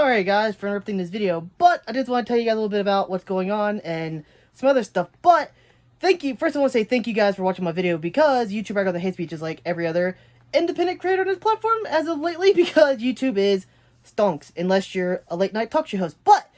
Sorry guys for interrupting this video, but I just want to tell you guys a little bit about what's going on and some other stuff. But thank you. First I want to say thank you guys for watching my video, because YouTube I got the hate speech just like every other independent creator on this platform as of lately, because YouTube is stonks unless you're a late night talk show host. But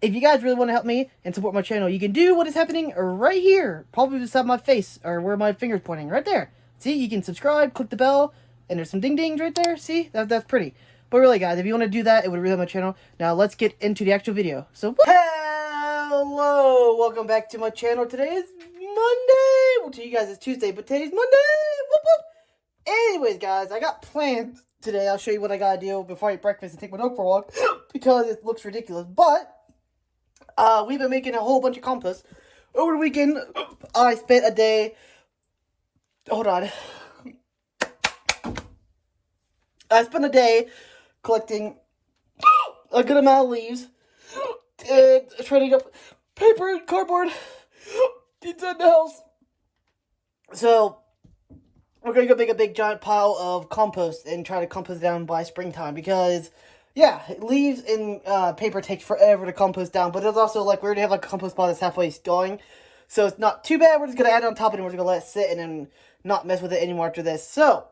if you guys really want to help me and support my channel, you can do what is happening right here, probably beside my face or where my finger's pointing, right there. See, you can subscribe, click the bell, and there's some ding dings right there. See, that's pretty. But really, guys, if you want to do that, it would really help my channel. Now, let's get into the actual video. So, hello! Welcome back to my channel. Today is Monday. Well, to you guys, it's Tuesday, but today's Monday. Whoop, whoop. Anyways, guys, I got plans today. I'll show you what I gotta do before I eat breakfast and take my dog for a walk, because it looks ridiculous. But, we've been making a whole bunch of compost. Over the weekend, I spent a day... Hold on. I spent a day collecting a good amount of leaves and shredding up paper and cardboard inside the house. So, we're going to go make a big giant pile of compost and try to compost down by springtime, because, yeah, leaves and paper takes forever to compost down, but there's also, like, we already have, like, a compost pile that's halfway going, so it's not too bad. We're just going to add it on top, and we're just going to let it sit and then not mess with it anymore after this. So,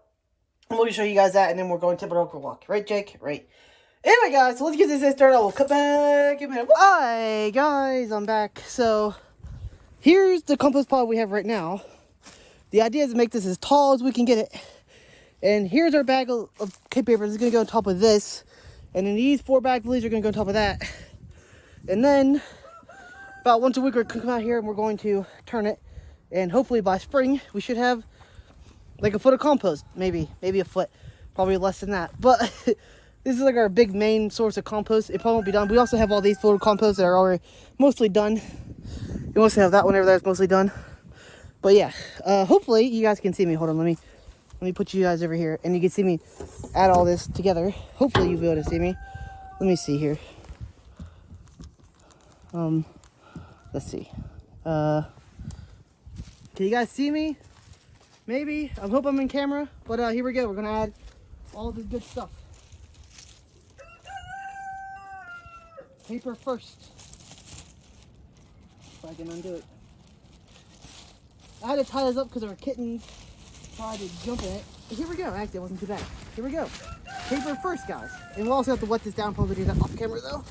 I'm going to show you guys that, and then we're going to take a walk. Right, Jake? Right. Anyway, guys, so let's get this started. We'll cut back in a minute. Hi, guys. I'm back. So, here's the compost pile we have right now. The idea is to make this as tall as we can get it. And here's our bag of K paper. This is going to go on top of this. And then these 4 bags of leaves are going to go on top of that. And then, about once a week, we're going to come out here and we're going to turn it. And hopefully by spring, we should have like a foot of compost, maybe a foot, probably less than that. But this is like our big main source of compost. It probably won't be done. We also have all these photo composts that are already mostly done. You also have that one over there that's mostly done. But yeah, hopefully you guys can see me. Hold on, let me put you guys over here, and you can see me add all this together. Hopefully you'll be able to see me. Let me see here. Let's see. Can you guys see me? Maybe. I hope I'm in camera. But here we go. We're going to add all this good stuff. Paper first. If I can undo it. I had to tie this up because there were kittens tried to jump in it. But here we go. Actually, it wasn't too bad. Here we go. Paper first, guys. And we'll also have to wet this down. Probably do that off camera, though.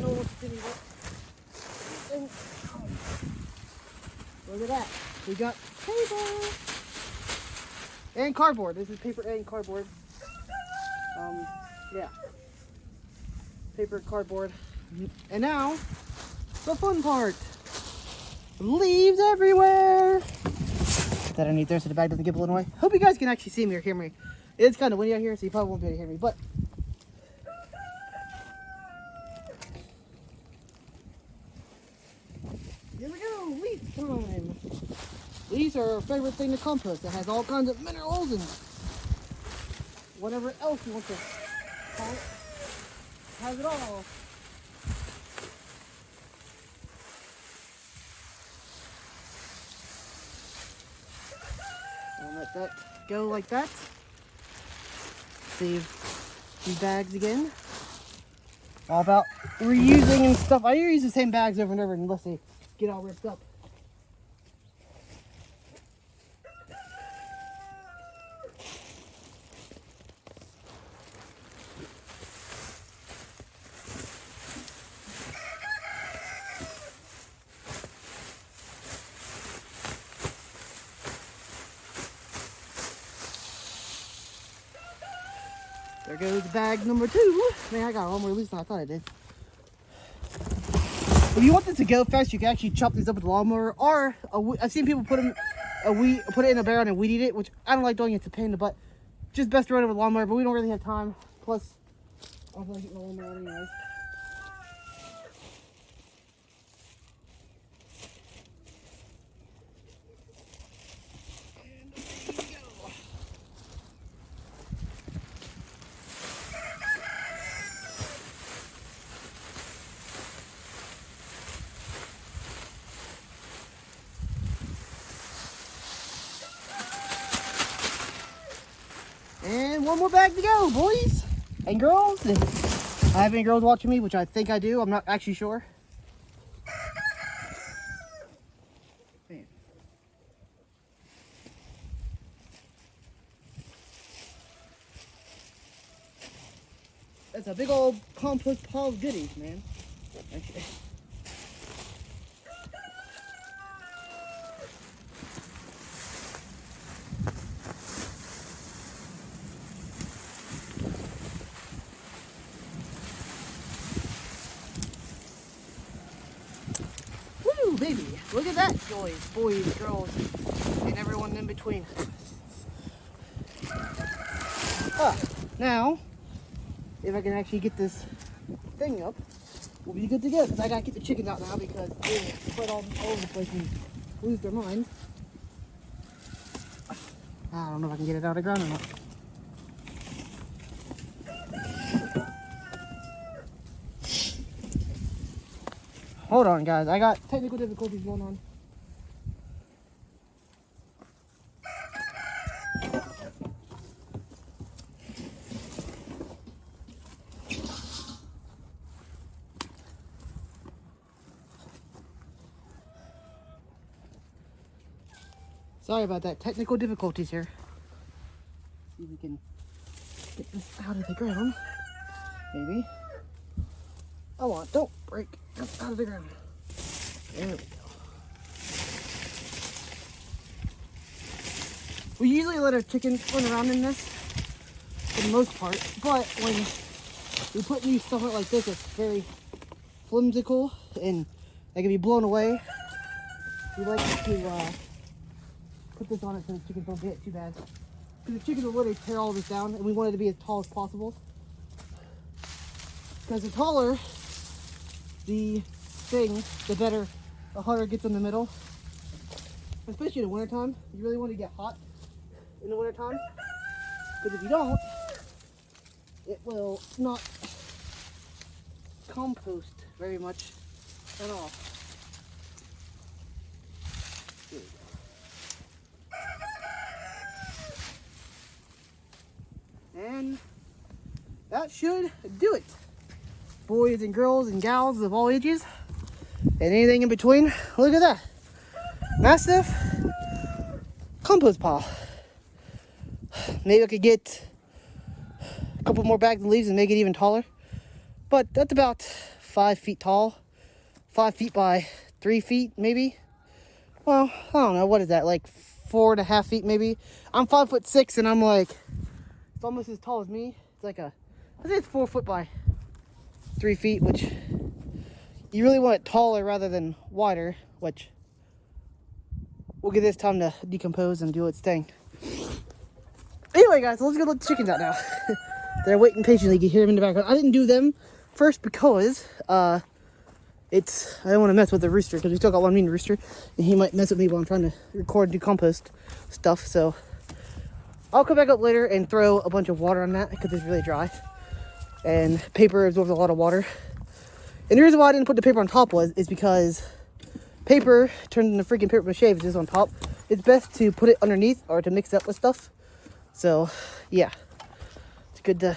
No one wants to see me wet. Look at that. We got paper and cardboard. This is paper and cardboard. Yeah. Paper and cardboard. And now, the fun part. Leaves everywhere. Put that underneath there so the bag doesn't get blown away. Hope you guys can actually see me or hear me. It's kind of windy out here, so you probably won't be able to hear me. But here we go, leaf time. These are our favorite thing to compost. It has all kinds of minerals and whatever else you want to call it. Has it all. And let that go like that. Save these bags again. All about reusing and stuff. I use the same bags over and over unless they get all ripped up. There goes bag number 2. Man, I got a lot more loose than I thought I did. If you want this to go fast, you can actually chop these up with a lawnmower, or I've seen people put it in a barrel and weed eat it, which I don't like doing. It's a pain in the butt. Just best to run it with a lawnmower, but we don't really have time. Plus, I don't feel like getting a lawnmower anyways. And one more bag to go, boys and girls. I have any girls watching me, which I think I do. I'm not actually sure. Man. That's a big old compost pile of goodies, man. Okay. Woo, baby. Look at that noise, boys, girls, and everyone in between. Now, if I can actually get this thing up, we'll be good to go. Because I gotta get the chickens out now because they spread all over the place and lose their minds. I don't know if I can get it out of the ground or not. Hold on, guys. I got technical difficulties going on. Sorry about that. Technical difficulties here. See if we can get this out of the ground. Maybe. Oh, don't break. Out of the ground. There we go. We usually let our chickens run around in this for the most part, but when we put new stuff out like this, it's very flimsical and they can be blown away. We like to put this on it so the chickens don't get it too bad. Because the chickens will literally tear all this down, and we want it to be as tall as possible. Because the taller the thing, the better, the harder it gets in the middle. Especially in the wintertime. You really want to get hot in the wintertime. Because if you don't, it will not compost very much at all. There we go. And that should do it. Boys and girls and gals of all ages and anything in between. Look at that. Massive compost pile. Maybe I could get a couple more bags of leaves and make it even taller. But that's about 5 feet tall. 5 feet by 3 feet maybe. Well, I don't know. What is that? Like 4.5 feet maybe. I'm 5'6" and I'm like, it's almost as tall as me. It's like I think it's 4 foot by 3 feet, which you really want it taller rather than wider, which we'll give this time to decompose and do its thing. Anyway, guys, let's go let the chickens out now. They're waiting patiently. You can hear them in the background. I didn't do them first because I don't want to mess with the rooster because we still got one mean rooster and he might mess with me while I'm trying to record and do compost stuff. So I'll come back up later and throw a bunch of water on that because it's really dry. And paper absorbs a lot of water. And the reason why I didn't put the paper on top is because paper turns into freaking paper mache if it's just on top. It's best to put it underneath or to mix it up with stuff. So yeah, it's good to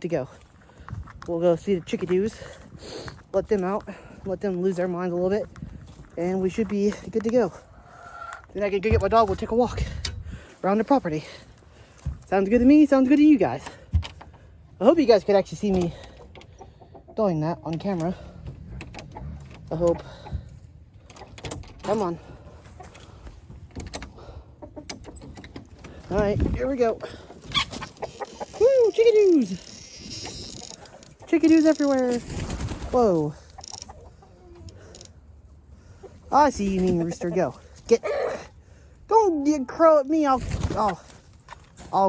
go. We'll go see the chickadees, let them out, let them lose their minds a little bit, and we should be good to go. Then I can go get my dog. We'll take a walk around the property. Sounds good to me. Sounds good to you guys. I hope you guys could actually see me doing that on camera. I hope. Come on. Alright, here we go. Woo, chickadoos! Chickadoos everywhere. Whoa. I see you, mean rooster. Go. Don't crow at me. I'll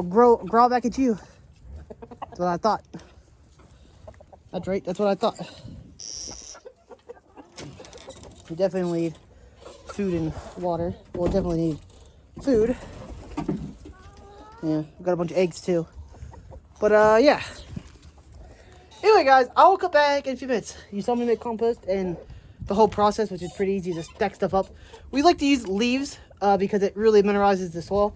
growl back at you. That's what I thought. That's right. That's what I thought. We definitely need food and water. We'll definitely need food. Yeah, we've got a bunch of eggs too. But yeah. Anyway, guys, I will come back in a few minutes. You saw me make compost and the whole process, which is pretty easy to stack stuff up. We like to use leaves because it really mineralizes the soil.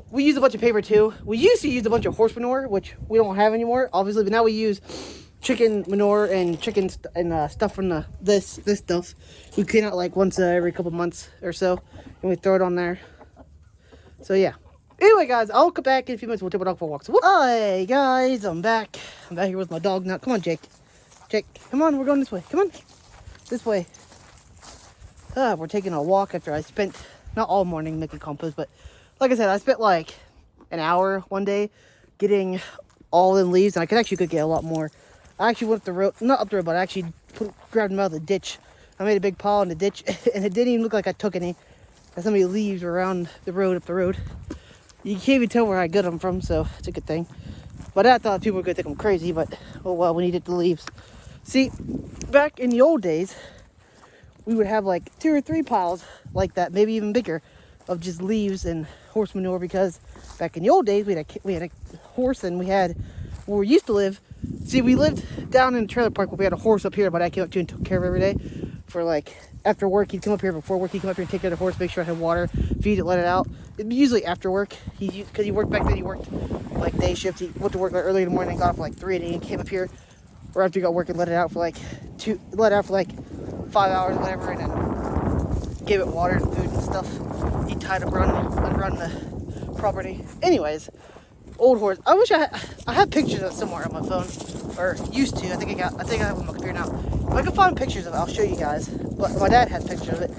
We use a bunch of paper too. We used to use a bunch of horse manure, which we don't have anymore, obviously, but now we use chicken manure and chicken stuff from this stuff. We clean out like once every couple months or so, and we throw it on there. So yeah. Anyway, guys, I'll come back in a few minutes. We'll take my dog for a walk. So, hi, guys, I'm back. I'm back here with my dog now. Come on, Jake. Jake, come on. We're going this way. Come on. This way. We're taking a walk after I spent, not all morning making compost, but like I said, I spent like an hour one day getting all the leaves, and I could actually get a lot more. I actually went up the road, not up the road, but I actually grabbed them out of the ditch. I made a big pile in the ditch, and it didn't even look like I took any. There's so many leaves around the road, up the road. You can't even tell where I got them from, so it's a good thing. But I thought people were going to think I'm crazy, but oh well, we needed the leaves. See, back in the old days, we would have like 2 or 3 piles like that, maybe even bigger, of just leaves and horse manure, because back in the old days, we had a horse, and we had where we used to live. See, we lived down in the trailer park where we had a horse up here, but I came up to and took care of every day. For like, after work, he'd come up here. Before work, he'd come up here and take care of the horse, make sure I had water, feed it, let it out. It'd be usually after work. Because he worked back then, he worked like day shift. He went to work like early in the morning, got off like 3, and he came up here, or after he got work, and let it out for like 5 hours or whatever, and then gave it water and food and stuff. He tied up run the property. Anyways, old horse. I wish I have pictures of it somewhere on my phone, or used to. I think I have them on my computer now. If I can find pictures of it, I'll show you guys. But my dad had pictures of it.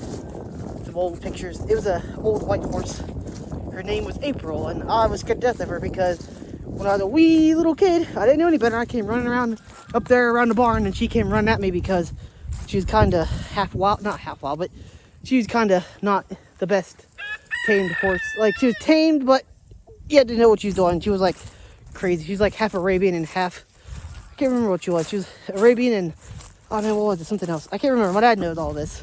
Some old pictures. It was an old white horse. Her name was April, and I was scared to death of her because when I was a wee little kid, I didn't know any better. I came running around up there around the barn, and she came running at me because she was kind of half wild, not half wild, but she was kind of not the best tamed horse. Like, she was tamed, but you had to know what she was doing. She was like crazy. She was like half Arabian and half, I can't remember what she was. She was Arabian and, oh no, what was it? Something else. I can't remember. My dad knows all this.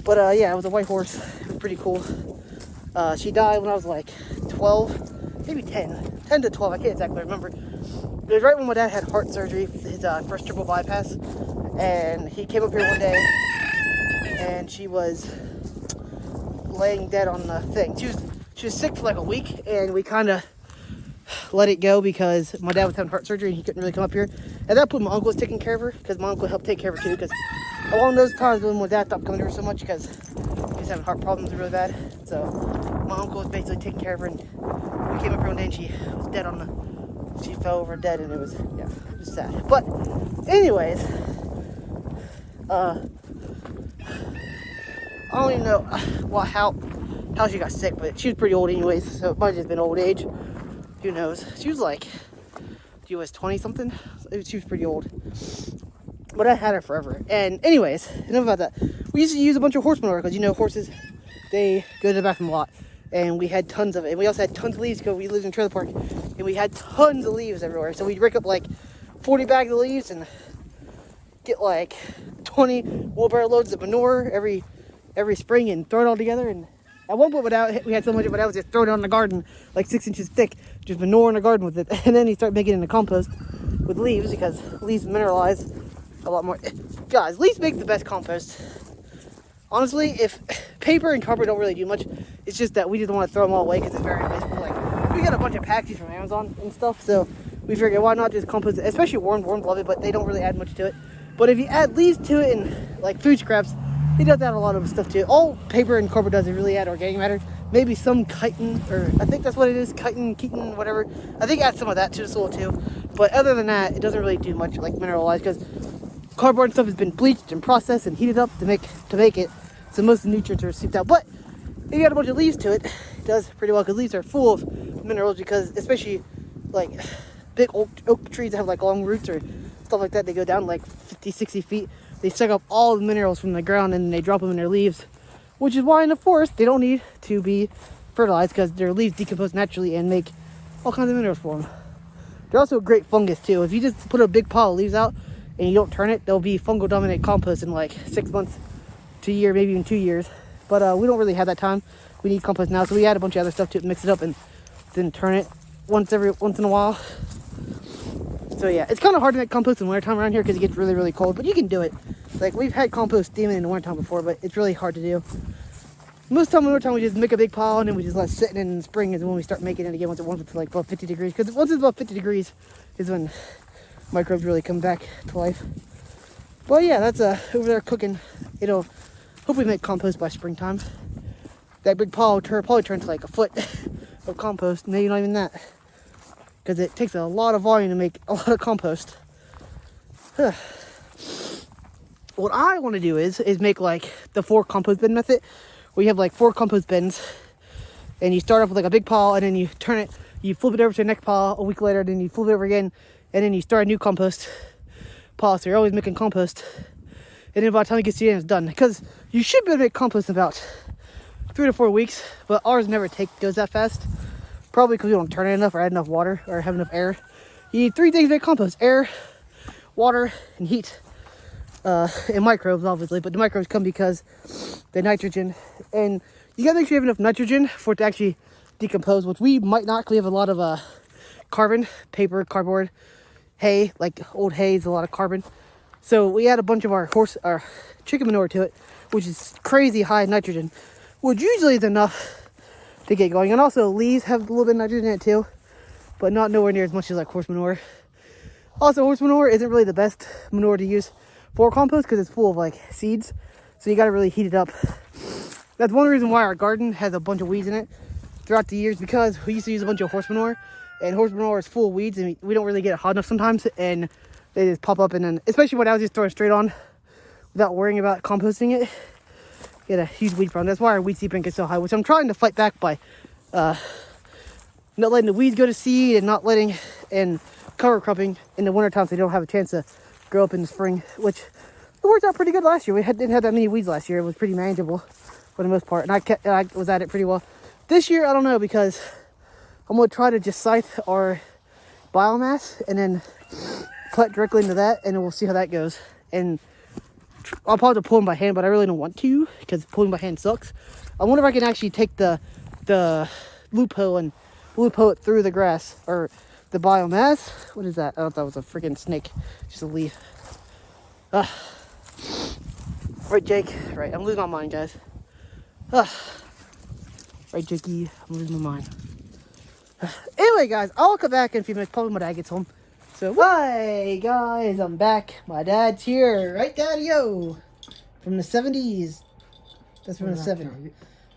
But yeah, it was a white horse. It was pretty cool. She died when I was like 12, maybe 10 to 12. I can't exactly remember. It was right when my dad had heart surgery, his first triple bypass. And he came up here one day, and she was laying dead on the thing. She was sick for like a week, and we kind of let it go because my dad was having heart surgery and he couldn't really come up here. At that point, my uncle was taking care of her because my uncle helped take care of her too. Because along those times when my dad stopped coming to her so much because he was having heart problems really bad, so my uncle was basically taking care of her. And we came up here one day and she was dead on the. She fell over dead, and it was sad. But anyways, I don't even know how she got sick, but she was pretty old anyways, so it might have just been old age. Who knows? She was 20 something. She was pretty old. But I had her forever. And anyways, enough about that. We used to use a bunch of horse manure because, you know, horses, they go to the bathroom a lot. And we had tons of it. And we also had tons of leaves because we lived in a trailer park. And we had tons of leaves everywhere. So we'd rake up like 40 bags of leaves and get like 20 wheelbarrow loads of manure every spring and throw it all together. And at one point, we had so much of it, I was just throwing it on the garden, like 6 inches thick, just manure in the garden with it. And then you start making it into compost with leaves because leaves mineralize a lot more. Guys, leaves make the best compost. Honestly, if paper and cardboard don't really do much, it's just that we didn't want to throw them all away because it's very wasteful. Like, we got a bunch of packages from Amazon and stuff, so we figured why not just compost it, especially worms love it, but they don't really add much to it. But if you add leaves to it and like food scraps, it does add a lot of stuff to it. All paper and cardboard does is really add organic matter. Maybe some chitin, or I think that's what it is, chitin, keton, whatever. I think it adds some of that to the soil too. But other than that, it doesn't really do much like mineralize because cardboard and stuff has been bleached and processed and heated up to make it. So most of the nutrients are seeped out. But if you add a bunch of leaves to it, it does pretty well because leaves are full of minerals because especially like big oak trees that have like long roots or stuff like that, they go down like 50, 60 feet. They suck up all the minerals from the ground and they drop them in their leaves, which is why in the forest they don't need to be fertilized because their leaves decompose naturally and make all kinds of minerals for them. They're also a great fungus too. If you just put a big pile of leaves out and you don't turn it, they'll be fungal dominant compost in like 6 months to a year, maybe even 2 years. But we don't really have that time. We need compost now, so we add a bunch of other stuff to it, mix it up, and then turn it once in a while. So yeah, it's kind of hard to make compost in wintertime around here because it gets really, really cold, but you can do it. Like, we've had compost steaming in the wintertime before, but it's really hard to do. Most of the time in wintertime, we just make a big pile and then we just let it sit, and in spring is when we start making it again once it's like above 50 degrees. Because once it's above 50 degrees is when Microbes really come back to life. But yeah, that's over there cooking. It'll hopefully make compost by springtime. That big pile will probably turn to like a foot of compost. Maybe not even that, because it takes a lot of volume to make a lot of compost. What I want to do is make like the 4 compost bin method, where you have like 4 compost bins, and you start off with like a big pile, and then you turn it, you flip it over to the next pile a week later, then you flip it over again, and then you start a new compost pile. So you're always making compost, and then by the time it gets to the end, it's done. Because you should be able to make compost in about 3 to 4 weeks, but ours never goes that fast. Probably because we don't turn it enough or add enough water or have enough air. You need 3 things to make compost: air, water, and heat. And microbes, obviously, but the microbes come because the nitrogen, and you gotta make sure you have enough nitrogen for it to actually decompose, which we might not, because we have a lot of carbon, paper, cardboard, hay, like old hay is a lot of carbon. So we add a bunch of our chicken manure to it, which is crazy high nitrogen, which usually is enough to get going. And also leaves have a little bit of nitrogen in it too, but not nowhere near as much as like horse manure. Also, horse manure isn't really the best manure to use for compost because it's full of like seeds, so you got to really heat it up. That's one reason why our garden has a bunch of weeds in it throughout the years, because we used to use a bunch of horse manure, and horse manure is full of weeds, and we don't really get it hot enough sometimes, and they just pop up. And then, especially when I was just throwing straight on without worrying about composting it, get a huge weed problem. That's why our weed seed bank is so high, which I'm trying to fight back by not letting the weeds go to seed, and not letting and cover cropping in the wintertime, so they don't have a chance to grow up in the spring, which it worked out pretty good last year. We didn't have that many weeds last year. It was pretty manageable for the most part, and I was at it pretty well. This year, I don't know, because I'm going to try to just scythe our biomass and then cut directly into that, and we'll see how that goes. And I'll probably pull them by hand, but I really don't want to, because pulling by hand sucks. I wonder if I can actually take the loophole and loophole it through the grass, or the biomass. What is that? I thought that was a freaking snake. Just a leaf. Right, Jake. Right, I'm losing my mind, guys. Right, Jakey. I'm losing my mind. Anyway, guys, I'll come back in a few minutes. Probably when my dad gets home. So, hi, guys. I'm back. My dad's here. Right, Daddy-O? From the 70s. That's from the 70s.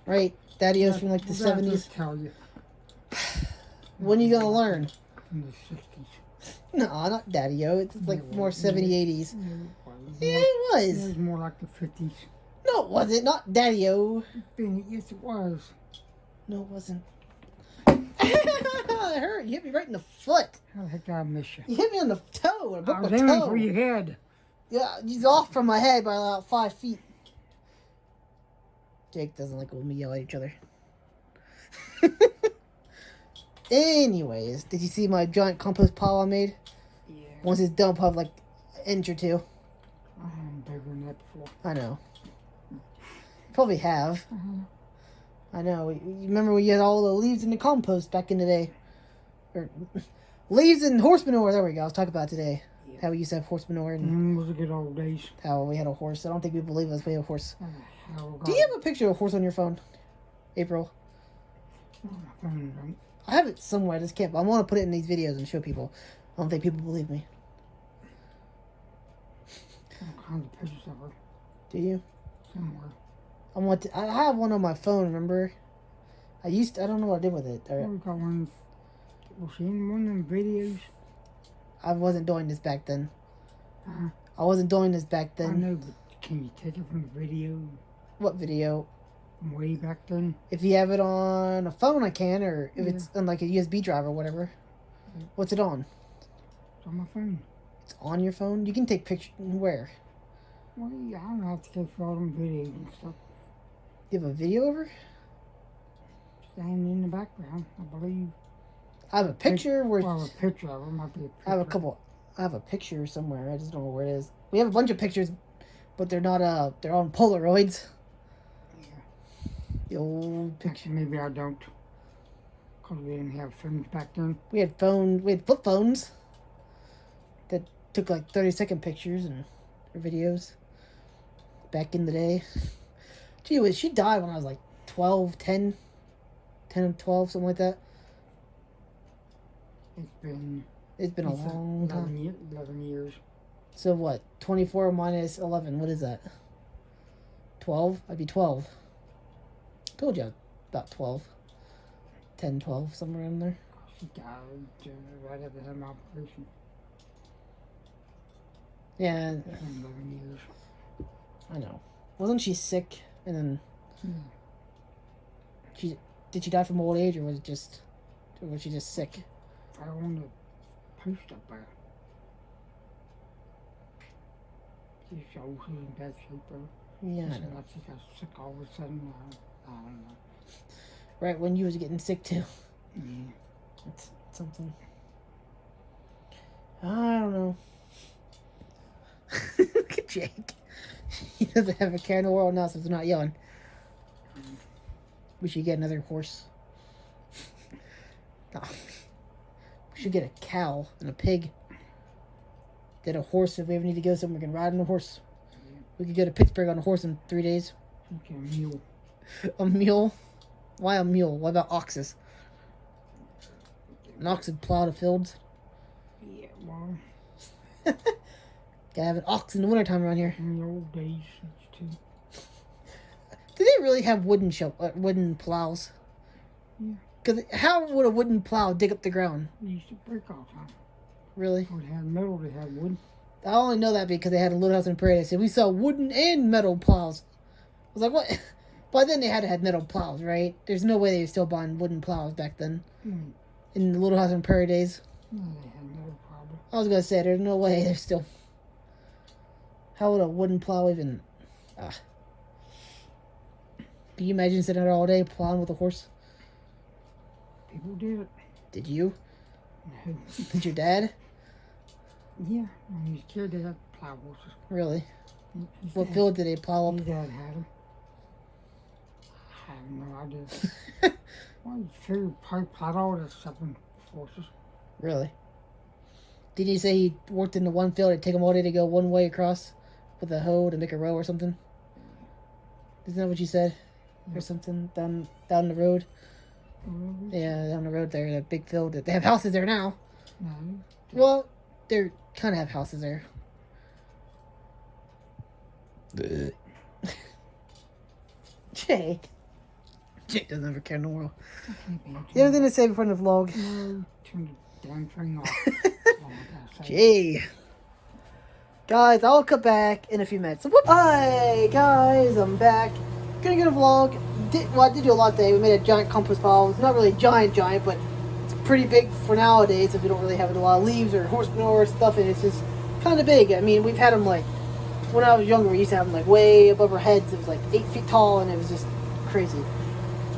Right? Daddy-O's from like the 70s. Tell you. When are you gonna learn? In the 60s. No, not Daddy-O. It's like more 70s, 80s. Yeah, it It was. was more like the 50s. No, it wasn't. Not Daddy-O. Yes, it was. No, it wasn't. It hurt. You hit me right in the foot. How the heck did I miss you? You hit me on the toe. I I broke was my aiming toe. for your head. Yeah, he's off from my head by about 5 feet. Jake doesn't like when we yell at each other. Anyways, did you see my giant compost pile I made? Yeah. Once it's done, I'll have like an inch or 2. I haven't bigger than that before. I know. Probably have. I know. You remember when you had all the leaves in the compost back in the day? Or leaves and horse manure. There we go. I was talking about today. Yeah. How we used to have horse manure, and Those are good old days. how we had a horse. I don't think people believe us. We have a horse. Hell, Do you have a picture of a horse on your phone, April? My phone don't. I have it somewhere. I just can't. I want to put it in these videos and show people. I don't think people believe me. All kinds of pictures of her Do you? somewhere. I have one on my phone. Remember? I don't know what I did with it. We got one. Was she in one of them videos? I wasn't doing this back then. Uh, I wasn't doing this back I then. know, but can you take it from the video What video? from way back then? If you have it on a phone, I can, or if it's on like a USB drive or whatever. What's it on? It's on my phone. It's on your phone? You can take pictures. Where? Well, yeah, I don't have to go through all them videos and stuff. You have a video of her? Standing in the background, I believe. I have a picture where... Well, a picture of her might be a picture. I have a couple... I have a picture somewhere. I just don't know where it is. We have a bunch of pictures, but they're not, they're on Polaroids. Yeah. The old picture. Actually, maybe I don't. Because we didn't have phones back then. We had flip phones that took like 30-second pictures and or videos back in the day. Gee, she died when I was like 12, 10 or 12, something like that. It's been It's been a It's long time. 11 years. So what? 24 minus 11. What is that? 12? I'd be 12. Told you about 12. 10, 12, somewhere in there. She died right after having an operation. Yeah, It's been 11 years. I know. Wasn't she sick? And then Yeah. did she die from old age, or was she just sick? I don't want to post up there. She's old, she's in bad shape, bro. Yeah, I She know. got sick all of a sudden. I don't know. Right when you was getting sick too. Yeah. That's something. I don't know. Look at Jake. He doesn't have a care in the world now, so he's not yelling. We should get another horse. No. We should get a cow and a pig. Get a horse if we ever need to go somewhere. We can ride on a horse. We could go to Pittsburgh on a horse in 3 days. Okay, a mule. A mule? Why a mule? What about oxes? An ox would plow the fields. Yeah, well, Gotta have an ox in the wintertime around here. in the old days, it's too. Do they really have wooden plows? Yeah. Because how would a wooden plow dig up the ground? They used to break all the time. Really? They had metal, they had wood. I only know that because they had a Little House on Prairie. They said we saw wooden and metal plows. I was like, what? By then they had to have metal plows, right? There's no way they were still buying wooden plows back then. Mm. In the Little House on Prairie days. No, they had no problem. I was gonna say there's no way they're still. How would a wooden plow even? Can you imagine sitting there all day plowing with a horse? People did it. Did you? No. Did your dad? Yeah, when he was a kid, they had plow horses. Really? His What dad- field did they plow His up? dad had them. I have no idea. Well, he figured probably plowed all this stuff in horses. Really? Did he say he worked in the one field? It'd take him all day to go one way across with a hoe to make a row or something? Isn't that what you said? Or something down the road? Yeah, down the road there, that big field. They have houses there now. No. Well, they kind of have houses there. Jake. Jake doesn't ever care in the world. You have anything to say before the vlog? No, turn the damn thing off. Oh, I gotta say. Gee. Guys, I'll cut back in a few minutes. Hi, guys, I'm back. Gonna get a vlog. I did do a lot today. We made a giant compost pile. It's not really giant, but it's pretty big for nowadays if we don't really have a lot of leaves or horse manure or stuff, and it's just kind of big. I mean, we've had them like, when I was younger, we used to have them like way above our heads. It was like 8 feet tall, and it was just crazy.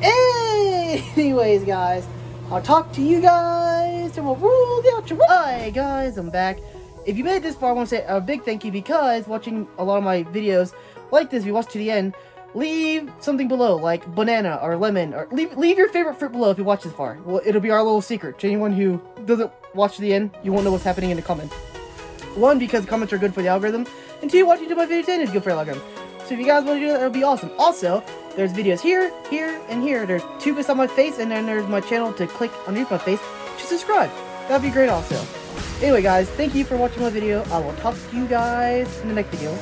Anyways, guys, I'll talk to you guys, and we'll roll the outro. Hi, guys, I'm back. If you made it this far, I want to say a big thank you, because watching a lot of my videos like this, if you watch to the end, leave something below, like banana or lemon, or leave your favorite fruit below if you watch this far. Well, it'll be our little secret. To anyone who doesn't watch to the end, you won't know what's happening in the comments. One, because comments are good for the algorithm, and two, watching my videos in is good for the algorithm. So if you guys want to do that, it'll be awesome. Also, there's videos here, here, and here. There's two beside my face, and then there's my channel to click underneath my face to subscribe. That'd be great also. Anyway, guys, thank you for watching my video. I will talk to you guys in the next video.